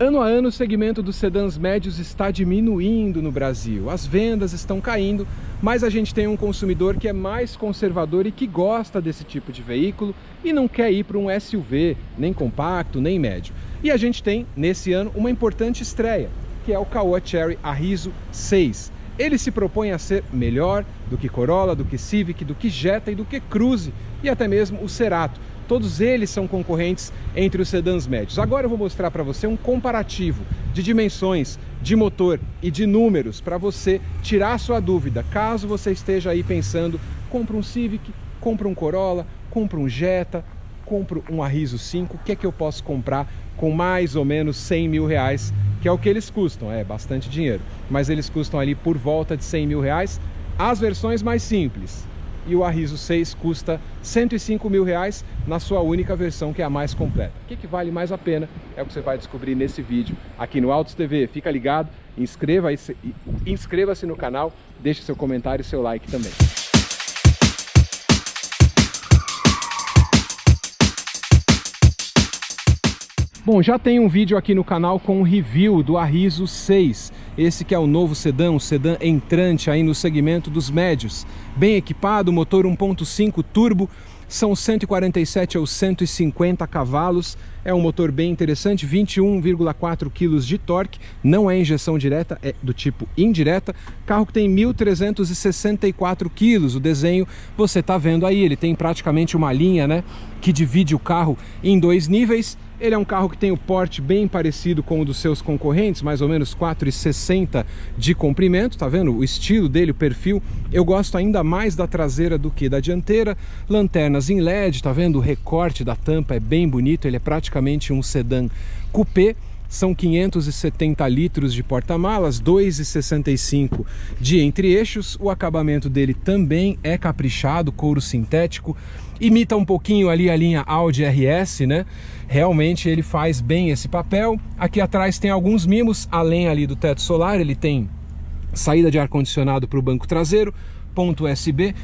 Ano a ano, o segmento dos sedãs médios está diminuindo no Brasil. As vendas estão caindo, mas a gente tem um consumidor que é mais conservador e que gosta desse tipo de veículo e não quer ir para um SUV, nem compacto, nem médio. E a gente tem, nesse ano, uma importante estreia, que é o Caoa Chery Arriso 6. Ele se propõe a ser melhor do que Corolla, do que Civic, do que Jetta e do que Cruze e até mesmo o Cerato. Todos eles são concorrentes entre os sedãs médios. Agora eu vou mostrar para você um comparativo de dimensões, de motor e de números para você tirar a sua dúvida. Caso você esteja aí pensando, compra um Civic, compra um Corolla, compra um Jetta, compra um Arriso 5, o que é que eu posso comprar com mais ou menos 100 mil reais, que é o que eles custam, é bastante dinheiro, mas eles custam ali por volta de 100 mil reais, as versões mais simples. E o Arriso 6 custa 105 mil reais na sua única versão, que é a mais completa. O que vale mais a pena é o que você vai descobrir nesse vídeo aqui no Autos TV. Fica ligado, inscreva-se no canal, deixe seu comentário e seu like também. Bom, já tem um vídeo aqui no canal com um review do Arriso 6. Esse que é o novo sedã, um sedã entrante aí no segmento dos médios. Bem equipado, motor 1.5 turbo, são 147 ou 150 cavalos. É um motor bem interessante, 21,4 kg de torque. Não é injeção direta, é do tipo indireta. Carro que tem 1.364 kg. O desenho você está vendo aí, ele tem praticamente uma linha, né, que divide o carro em dois níveis. Ele é um carro que tem o porte bem parecido com o dos seus concorrentes, mais ou menos 4,60 de comprimento, tá vendo? O estilo dele, o perfil, eu gosto ainda mais da traseira do que da dianteira. Lanternas em LED, tá vendo? O recorte da tampa é bem bonito, ele é praticamente um sedã coupé. São 570 litros de porta-malas, 2,65 de entre-eixos. O acabamento dele também é caprichado, couro sintético. Imita um pouquinho ali a linha Audi RS, né? Realmente ele faz bem esse papel. Aqui atrás tem alguns mimos, além ali do teto solar. Ele tem saída de ar-condicionado para o banco traseiro, ponto USB.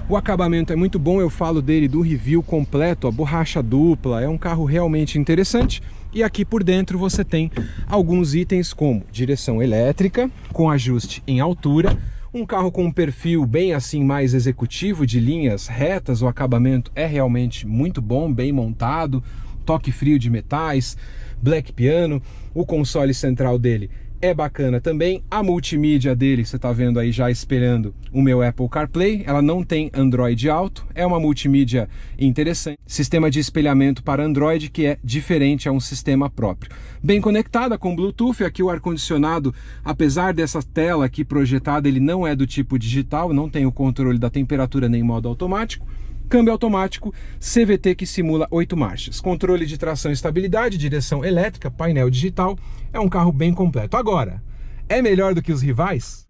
O acabamento é muito bom, eu falo dele do review completo, a borracha dupla. É um carro realmente interessante. E aqui por dentro você tem alguns itens como direção elétrica, com ajuste em altura, um carro com um perfil bem assim mais executivo, de linhas retas. O acabamento é realmente muito bom, bem montado, toque frio de metais, black piano. O console central dele é bacana também. A multimídia dele, você está vendo aí já espelhando o meu Apple CarPlay. Ela não tem Android Auto, é uma multimídia interessante. Sistema de espelhamento para Android que é diferente, é um sistema próprio. Bem conectada com Bluetooth. Aqui o ar-condicionado, apesar dessa tela aqui projetada, ele não é do tipo digital, não tem o controle da temperatura nem modo automático. Câmbio automático, CVT que simula 8 marchas. Controle de tração e estabilidade, direção elétrica, painel digital. É um carro bem completo. Agora, é melhor do que os rivais?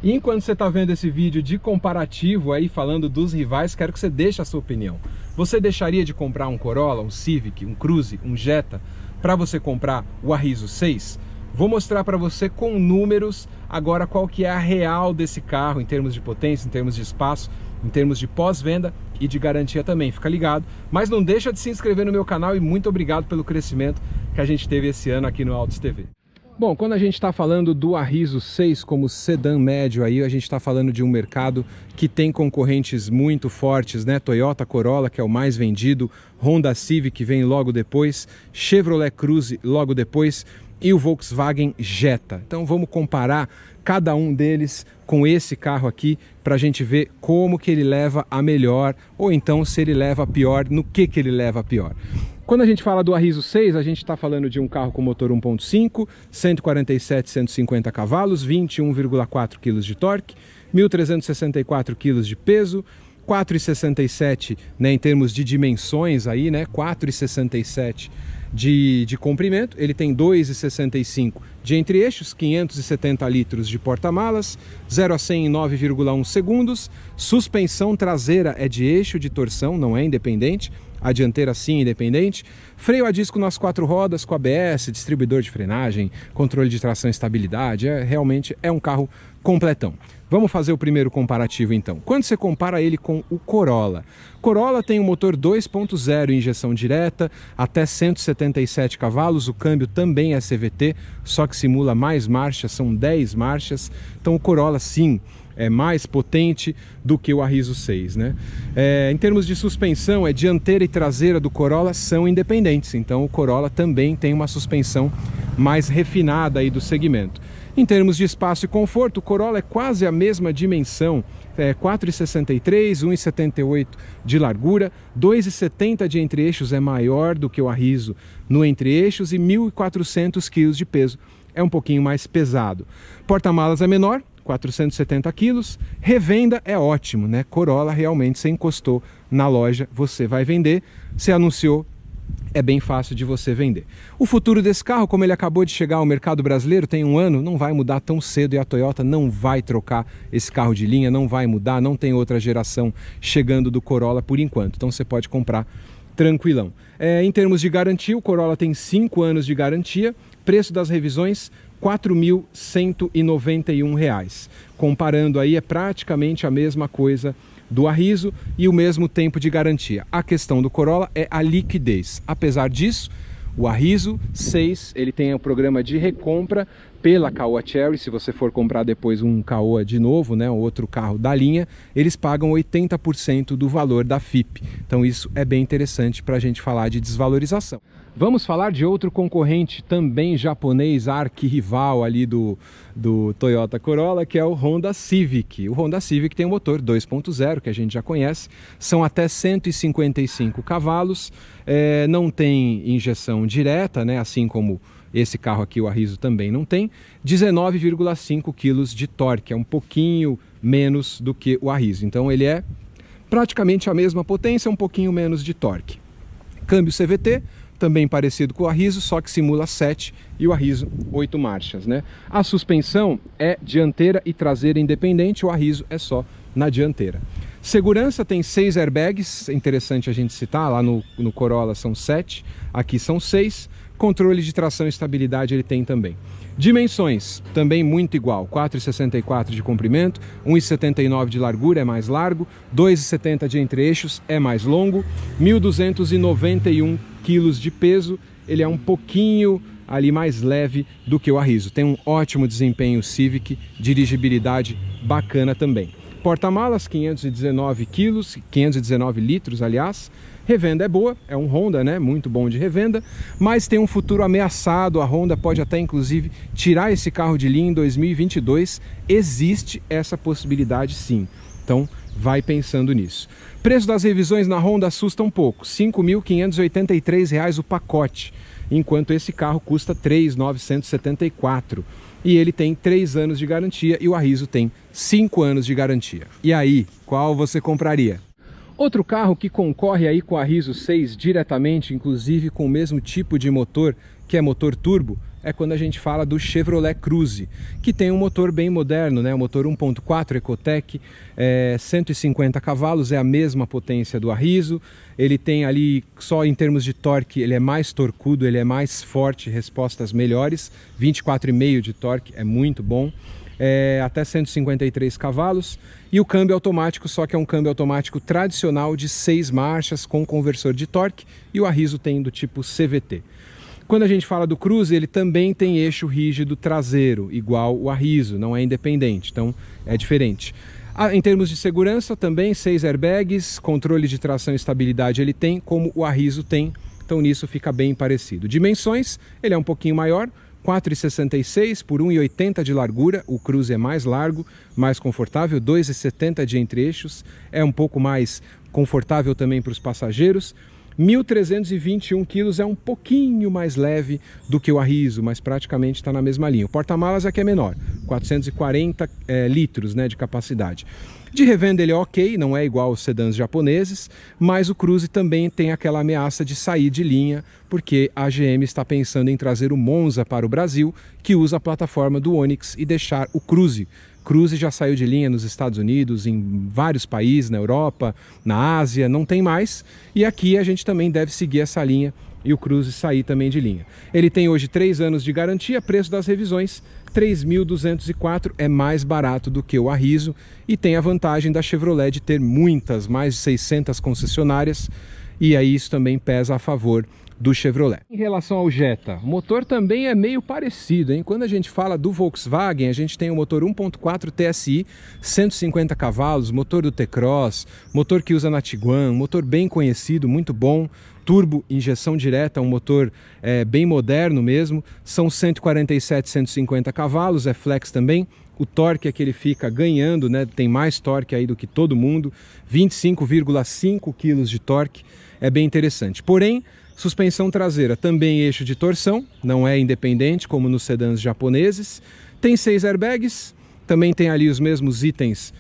E enquanto você está vendo esse vídeo de comparativo aí, falando dos rivais, quero que você deixe a sua opinião. Você deixaria de comprar um Corolla, um Civic, um Cruze, um Jetta, para você comprar o Arriso 6? Vou mostrar para você com números agora qual que é a real desse carro, em termos de potência, em termos de espaço, em termos de pós-venda e de garantia também. Fica ligado, mas não deixa de se inscrever no meu canal e muito obrigado pelo crescimento que a gente teve esse ano aqui no Autos TV. Bom, quando a gente está falando do Arriso 6 como sedã médio, aí a gente está falando de um mercado que tem concorrentes muito fortes, né? Toyota Corolla, que é o mais vendido, Honda Civic vem logo depois, Chevrolet Cruze logo depois e o Volkswagen Jetta. Então vamos comparar cada um deles com esse carro aqui para a gente ver como que ele leva a melhor ou então se ele leva a pior, no que ele leva a pior. Quando a gente fala do Arriso 6, a gente está falando de um carro com motor 1.5, 147, 150 cavalos, 21,4 kg de torque, 1.364 kg de peso, 4,67, né, em termos de dimensões aí, né, 4,67 de comprimento. Ele tem 2,65 de entre-eixos, 570 litros de porta-malas, 0 a 100 em 9,1 segundos. Suspensão traseira é de eixo de torção, não é independente. A dianteira sim, independente. Freio a disco nas 4 rodas com ABS, distribuidor de frenagem, controle de tração e estabilidade. Realmente é um carro completão. Vamos fazer o primeiro comparativo então. Quando você compara ele com o Corolla, Corolla tem um motor 2.0 injeção direta, até 177 cavalos, o câmbio também é CVT, só que simula mais marchas, são 10 marchas, então o Corolla sim é mais potente do que o Arriso 6, né? Em termos de suspensão, a dianteira e traseira do Corolla são independentes, então o Corolla também tem uma suspensão mais refinada aí do segmento. Em termos de espaço e conforto, o Corolla é quase a mesma dimensão, 4,63, 1,78 de largura, 2,70 de entre-eixos, é maior do que o Arriso no entre-eixos e 1.400 kg de peso, é um pouquinho mais pesado. Porta-malas é menor, 470 quilos, revenda é ótimo, né? Corolla realmente você encostou na loja, você vai vender, você anunciou, é bem fácil de você vender. O futuro desse carro, como ele acabou de chegar ao mercado brasileiro, tem um ano, não vai mudar tão cedo e a Toyota não vai trocar esse carro de linha, não vai mudar, não tem outra geração chegando do Corolla por enquanto, então você pode comprar tranquilão. Em termos de garantia, o Corolla tem 5 anos de garantia, preço das revisões R$ 4.191. Comparando aí, é praticamente a mesma coisa do Arriso e o mesmo tempo de garantia. A questão do Corolla é a liquidez. Apesar disso, o Arriso 6 ele tem o programa de recompra pela Caoa Chery. Se você for comprar depois um Caoa de novo, né, outro carro da linha, eles pagam 80% do valor da FIP. Então isso é bem interessante para a gente falar de desvalorização. Vamos falar de outro concorrente também japonês, arquirrival ali do Toyota Corolla, que é o Honda Civic. O Honda Civic tem um motor 2.0, que a gente já conhece, são até 155 cavalos, não tem injeção direta, né, assim como esse carro aqui, o Arriso, também não tem, 19,5 kg de torque, é um pouquinho menos do que o Arriso. Então ele é praticamente a mesma potência, um pouquinho menos de torque. Câmbio CVT, também parecido com o Arriso, só que simula 7 e o Arriso 8 marchas, né? A suspensão é dianteira e traseira independente, o Arriso é só na dianteira. Segurança tem 6 airbags, é interessante a gente citar, lá no Corolla são 7, aqui são 6. Controle de tração e estabilidade ele tem também. Dimensões, também muito igual, 4,64 de comprimento, 1,79 de largura, é mais largo, 2,70 de entre-eixos, é mais longo, 1.291 quilos de peso, ele é um pouquinho ali mais leve do que o Arriso. Tem um ótimo desempenho Civic, dirigibilidade bacana também. Porta-malas, 519 quilos, 519 litros, aliás. Revenda é boa, é um Honda, né? Muito bom de revenda, mas tem um futuro ameaçado. A Honda pode até, inclusive, tirar esse carro de linha em 2022. Existe essa possibilidade, sim. Então, vai pensando nisso. Preço das revisões na Honda assusta um pouco. R$ 5.583 o pacote, enquanto esse carro custa R$ 3.974. E ele tem 3 anos de garantia e o Arriso tem 5 anos de garantia. E aí, qual você compraria? Outro carro que concorre aí com o Arriso 6 diretamente, inclusive com o mesmo tipo de motor, que é motor turbo, é quando a gente fala do Chevrolet Cruze, que tem um motor bem moderno, né? Um motor 1.4 Ecotec, 150 cavalos, é a mesma potência do Arriso. Ele tem ali, só em termos de torque, ele é mais torcudo, ele é mais forte, respostas melhores, 24,5 de torque, é muito bom. Até 153 cavalos, e o câmbio automático, só que é um câmbio automático tradicional de 6 marchas com conversor de torque, e o Arriso tem do tipo CVT. Quando a gente fala do Cruze, ele também tem eixo rígido traseiro, igual o Arriso, não é independente, então é diferente. Em termos de segurança, também 6 airbags, controle de tração e estabilidade ele tem, como o Arriso tem, então nisso fica bem parecido. Dimensões, ele é um pouquinho maior, 4,66 por 1,80 de largura, o Cruze é mais largo, mais confortável, 2,70 de entre-eixos, é um pouco mais confortável também para os passageiros. 1.321 quilos, é um pouquinho mais leve do que o Arriso, mas praticamente está na mesma linha. O porta-malas aqui é menor, 440 litros, né, de capacidade. De revenda ele é ok, não é igual aos sedãs japoneses, mas o Cruze também tem aquela ameaça de sair de linha, porque a GM está pensando em trazer o Monza para o Brasil, que usa a plataforma do Onix, e deixar o Cruze. Cruze já saiu de linha nos Estados Unidos, em vários países, na Europa, na Ásia, não tem mais. E aqui a gente também deve seguir essa linha e o Cruze sair também de linha. Ele tem hoje 3 anos de garantia, preço das revisões R$3.204, é mais barato do que o Arriso e tem a vantagem da Chevrolet de ter muitas, mais de 600 concessionárias, e aí isso também pesa a favor do Chevrolet. Em relação ao Jetta, o motor também é meio parecido, hein? Quando a gente fala do Volkswagen, a gente tem o motor 1.4 TSI, 150 cavalos, motor do T-Cross, motor que usa na Tiguan, motor bem conhecido, muito bom, turbo, injeção direta, um motor bem moderno mesmo, são 147, 150 cavalos, é flex também. O torque é que ele fica ganhando, né? Tem mais torque aí do que todo mundo, 25,5 kg de torque, é bem interessante. Porém, suspensão traseira também eixo de torção, não é independente como nos sedãs japoneses. Tem 6 airbags, também tem ali os mesmos itens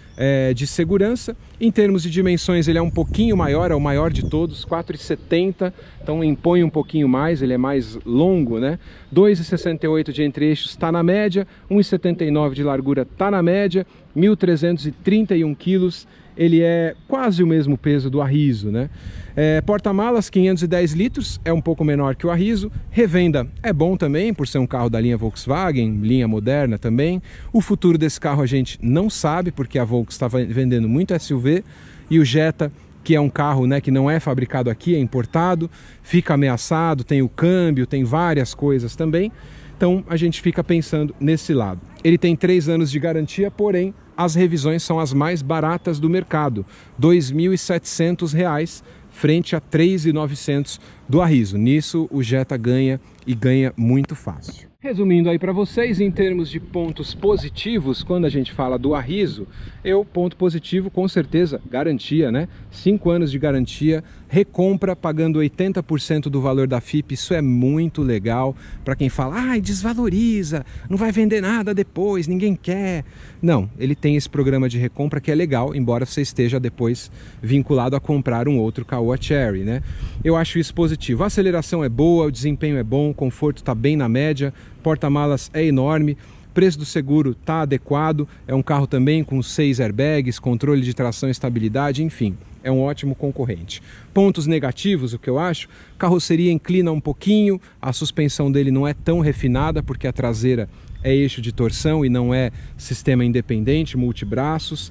de segurança. Em termos de dimensões ele é um pouquinho maior, é o maior de todos, 4,70, então impõe um pouquinho mais, ele é mais longo, né? 2,68 de entre-eixos está na média, 1,79 de largura está na média, 1.331 quilos. Ele é quase o mesmo peso do Arriso, né? Porta-malas 510 litros, é um pouco menor que o Arriso. Revenda é bom também, por ser um carro da linha Volkswagen, linha moderna também. O futuro desse carro a gente não sabe, porque a Volkswagen está vendendo muito SUV, e o Jetta, que é um carro, né, que não é fabricado aqui, é importado, fica ameaçado, tem o câmbio, tem várias coisas também. Então a gente fica pensando nesse lado. Ele tem 3 anos de garantia, porém as revisões são as mais baratas do mercado, R$ 2.700 frente a R$ 3.900 do Arriso. Nisso o Jetta ganha e ganha muito fácil. Resumindo aí para vocês, em termos de pontos positivos, quando a gente fala do Arriso, ponto positivo com certeza, garantia, né? 5 anos de garantia, recompra pagando 80% do valor da FIP, isso é muito legal para quem fala, ai, desvaloriza, não vai vender nada depois, ninguém quer. Não, ele tem esse programa de recompra que é legal, embora você esteja depois vinculado a comprar um outro Caoa Chery, né? Eu acho isso positivo. A aceleração é boa, o desempenho é bom, o conforto está bem na média, porta-malas é enorme, preço do seguro está adequado, é um carro também com 6 airbags, controle de tração e estabilidade, enfim, é um ótimo concorrente. Pontos negativos, o que eu acho, carroceria inclina um pouquinho, a suspensão dele não é tão refinada, porque a traseira é eixo de torção e não é sistema independente, multibraços.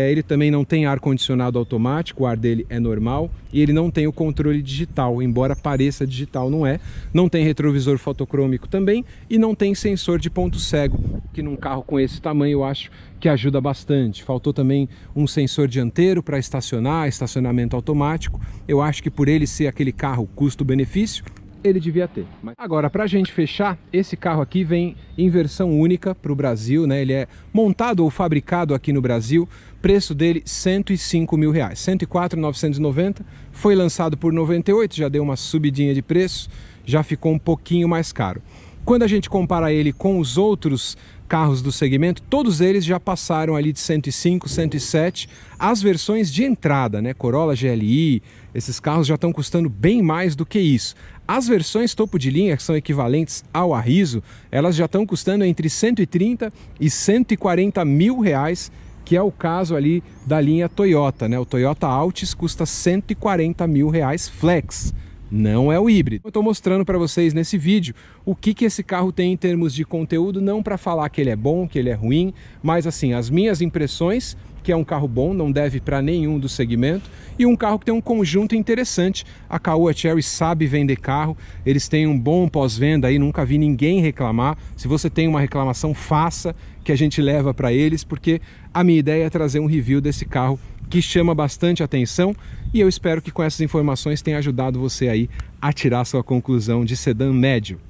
Ele também não tem ar-condicionado automático, o ar dele é normal, e ele não tem o controle digital, embora pareça digital, não é. Não tem retrovisor fotocrômico também e não tem sensor de ponto cego, que num carro com esse tamanho eu acho que ajuda bastante. Faltou também um sensor dianteiro para estacionar, estacionamento automático. Eu acho que por ele ser aquele carro custo-benefício, ele devia ter. Agora, para a gente fechar, esse carro aqui vem em versão única para o Brasil, né? Ele é montado ou fabricado aqui no Brasil, preço dele R$ 105 mil, R$ 104.990, foi lançado por 98, já deu uma subidinha de preço, já ficou um pouquinho mais caro. Quando a gente compara ele com os outros carros do segmento, todos eles já passaram ali de 105, 107, as versões de entrada, né? Corolla GLI, esses carros já estão custando bem mais do que isso. As versões topo de linha, que são equivalentes ao Arriso, elas já estão custando entre 130 e 140 mil reais, que é o caso ali da linha Toyota, né? O Toyota Altis custa 140 mil reais flex. Não é o híbrido. Eu estou mostrando para vocês nesse vídeo o que esse carro tem em termos de conteúdo, não para falar que ele é bom, que ele é ruim, mas assim, as minhas impressões, que é um carro bom, não deve para nenhum do segmento, e um carro que tem um conjunto interessante. A Caoa Chery sabe vender carro, eles têm um bom pós-venda aí, nunca vi ninguém reclamar. Se você tem uma reclamação, faça, que a gente leva para eles, porque a minha ideia é trazer um review desse carro que chama bastante atenção, e eu espero que com essas informações tenha ajudado você aí a tirar sua conclusão de sedã médio.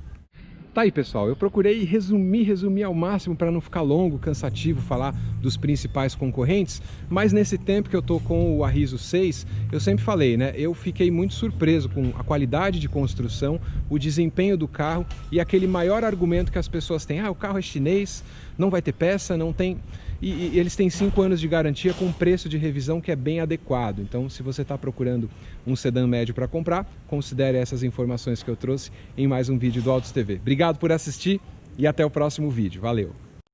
Tá aí, pessoal, eu procurei resumir ao máximo para não ficar longo, cansativo falar dos principais concorrentes, mas nesse tempo que eu tô com o Arriso 6, eu sempre falei, né, eu fiquei muito surpreso com a qualidade de construção, o desempenho do carro e aquele maior argumento que as pessoas têm, o carro é chinês, não vai ter peça, não tem... E eles têm 5 anos de garantia com preço de revisão que é bem adequado. Então, se você está procurando um sedã médio para comprar, considere essas informações que eu trouxe em mais um vídeo do Autos TV. Obrigado por assistir e até o próximo vídeo. Valeu!